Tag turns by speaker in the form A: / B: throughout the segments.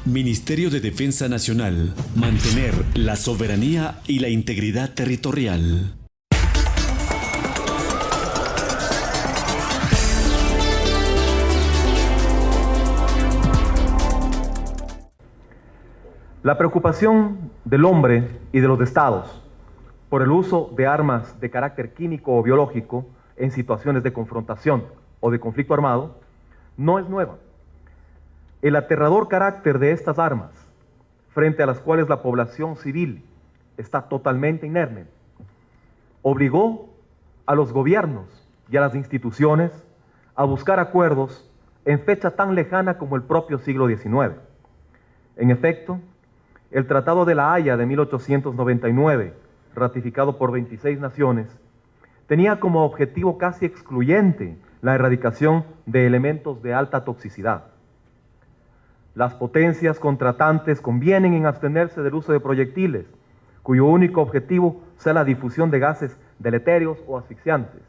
A: Ministerio de Defensa Nacional. Mantener la soberanía y la integridad territorial.
B: La preocupación del hombre y de los estados por el uso de armas de carácter químico o biológico en situaciones de confrontación o de conflicto armado no es nueva. El aterrador carácter de estas armas, frente a las cuales la población civil está totalmente inerme, obligó a los gobiernos y a las instituciones a buscar acuerdos en fecha tan lejana como el propio siglo XIX. En efecto, el Tratado de La Haya de 1899, ratificado por 26 naciones, tenía como objetivo casi excluyente la erradicación de elementos de alta toxicidad. Las potencias contratantes convienen en abstenerse del uso de proyectiles, cuyo único objetivo sea la difusión de gases deleterios o asfixiantes.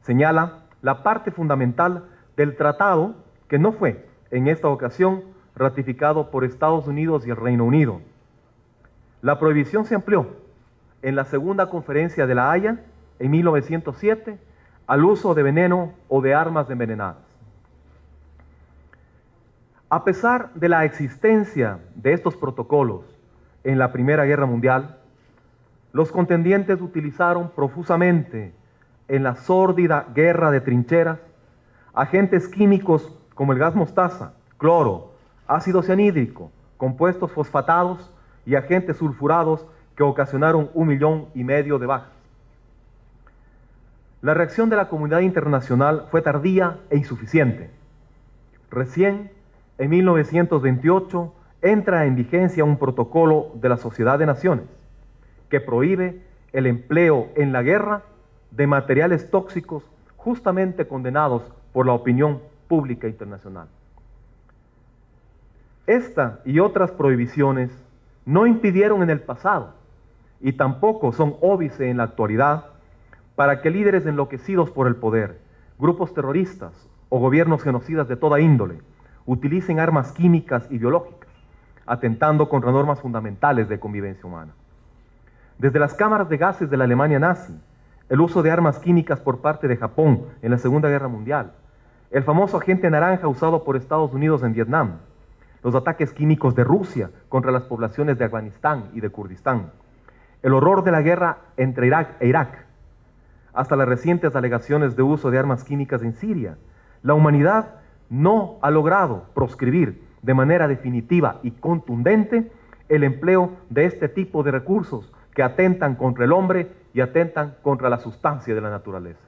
B: Señala la parte fundamental del tratado que no fue, en esta ocasión, ratificado por Estados Unidos y el Reino Unido. La prohibición se amplió en la segunda conferencia de La Haya, en 1907, al uso de veneno o de armas envenenadas. A pesar de la existencia de estos protocolos en la Primera Guerra Mundial, los contendientes utilizaron profusamente en la sórdida guerra de trincheras agentes químicos como el gas mostaza, cloro, ácido cianhídrico, compuestos fosfatados y agentes sulfurados que ocasionaron 1,5 millones de bajas. La reacción de la comunidad internacional fue tardía e insuficiente. Recién, en 1928, entra en vigencia un protocolo de la Sociedad de Naciones que prohíbe el empleo en la guerra de materiales tóxicos justamente condenados por la opinión pública internacional. Esta y otras prohibiciones no impidieron en el pasado y tampoco son óbice en la actualidad para que líderes enloquecidos por el poder, grupos terroristas o gobiernos genocidas de toda índole utilicen armas químicas y biológicas, atentando contra normas fundamentales de convivencia humana. Desde las cámaras de gases de la Alemania nazi, el uso de armas químicas por parte de Japón en la Segunda Guerra Mundial, el famoso agente naranja usado por Estados Unidos en Vietnam, los ataques químicos de Rusia contra las poblaciones de Afganistán y de Kurdistán, el horror de la guerra entre Irak e Irak, hasta las recientes alegaciones de uso de armas químicas en Siria, la humanidad no ha logrado proscribir de manera definitiva y contundente el empleo de este tipo de recursos que atentan contra el hombre y atentan contra la sustancia de la naturaleza.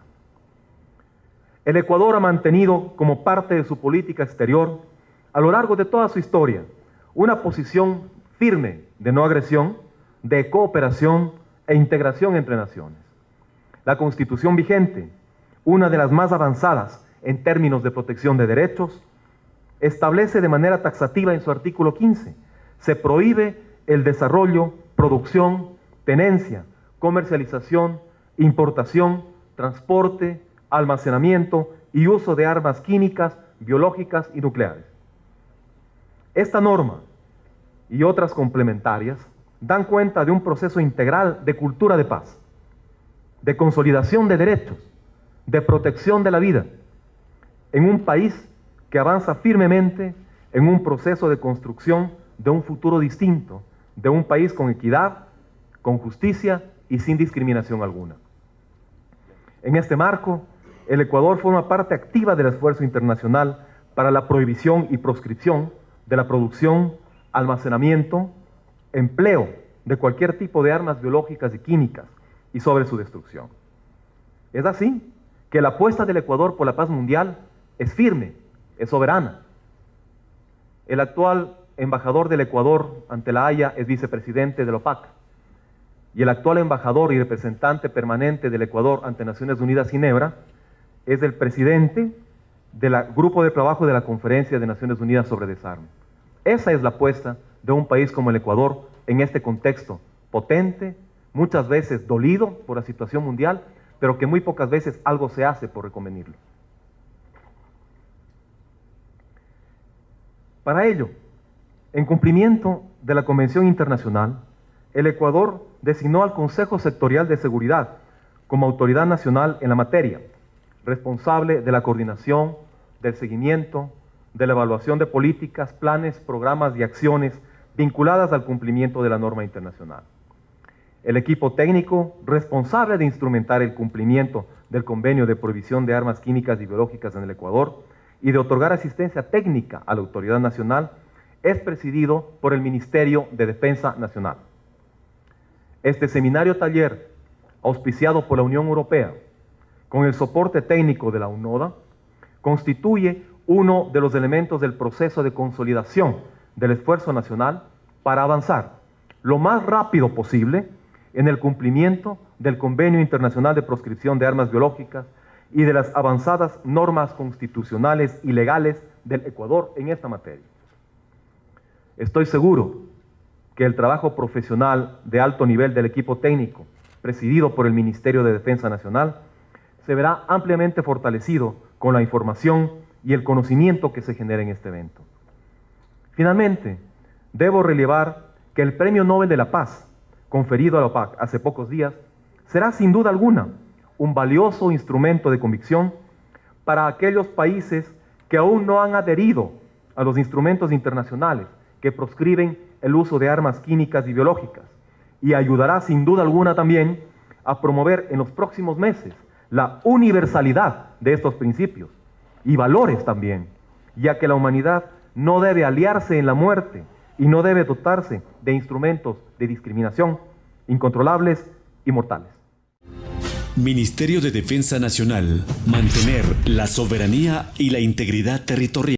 B: El Ecuador ha mantenido como parte de su política exterior, a lo largo de toda su historia, una posición firme de no agresión, de cooperación e integración entre naciones. La Constitución vigente, una de las más avanzadas en términos de protección de derechos, establece de manera taxativa en su artículo 15, se prohíbe el desarrollo, producción, tenencia, comercialización, importación, transporte, almacenamiento y uso de armas químicas, biológicas y nucleares. Esta norma y otras complementarias dan cuenta de un proceso integral de cultura de paz, de consolidación de derechos, de protección de la vida, en un país que avanza firmemente en un proceso de construcción de un futuro distinto, de un país con equidad, con justicia y sin discriminación alguna. En este marco, el Ecuador forma parte activa del esfuerzo internacional para la prohibición y proscripción de la producción, almacenamiento, empleo de cualquier tipo de armas biológicas y químicas y sobre su destrucción. Es así que la apuesta del Ecuador por la paz mundial es firme, es soberana. El actual embajador del Ecuador ante la Haya es vicepresidente de la OPAC y el actual embajador y representante permanente del Ecuador ante Naciones Unidas Ginebra es el presidente del grupo de trabajo de la Conferencia de Naciones Unidas sobre Desarme. Esa es la apuesta de un país como el Ecuador en este contexto potente, muchas veces dolido por la situación mundial, pero que muy pocas veces algo se hace por reconvenirlo. Para ello, En cumplimiento de la Convención Internacional, el Ecuador designó al Consejo Sectorial de Seguridad como autoridad nacional en la materia, responsable de la coordinación, del seguimiento, de la evaluación de políticas, planes, programas y acciones vinculadas al cumplimiento de la norma internacional. El equipo técnico responsable de instrumentar el cumplimiento del convenio de prohibición de armas químicas y biológicas en el Ecuador y de otorgar asistencia técnica a la autoridad nacional es presidido por el Ministerio de Defensa Nacional. Este seminario taller, auspiciado por la Unión Europea, con el soporte técnico de la UNODA, constituye uno de los elementos del proceso de consolidación del esfuerzo nacional para avanzar lo más rápido posible en el cumplimiento del Convenio Internacional de Proscripción de Armas Biológicas y de las avanzadas normas constitucionales y legales del Ecuador en esta materia. Estoy seguro que el trabajo profesional de alto nivel del equipo técnico, presidido por el Ministerio de Defensa Nacional, se verá ampliamente fortalecido con la información y el conocimiento que se genera en este evento. Finalmente, debo relevar que el Premio Nobel de la Paz, conferido a la OPAC hace pocos días, será sin duda alguna un valioso instrumento de convicción para aquellos países que aún no han adherido a los instrumentos internacionales que proscriben el uso de armas químicas y biológicas, y ayudará sin duda alguna también a promover en los próximos meses la universalidad de estos principios y valores también, ya que la humanidad no debe aliarse en la muerte y no debe dotarse de instrumentos de discriminación incontrolables y mortales.
A: Ministerio de Defensa Nacional. Mantener la soberanía y la integridad territorial.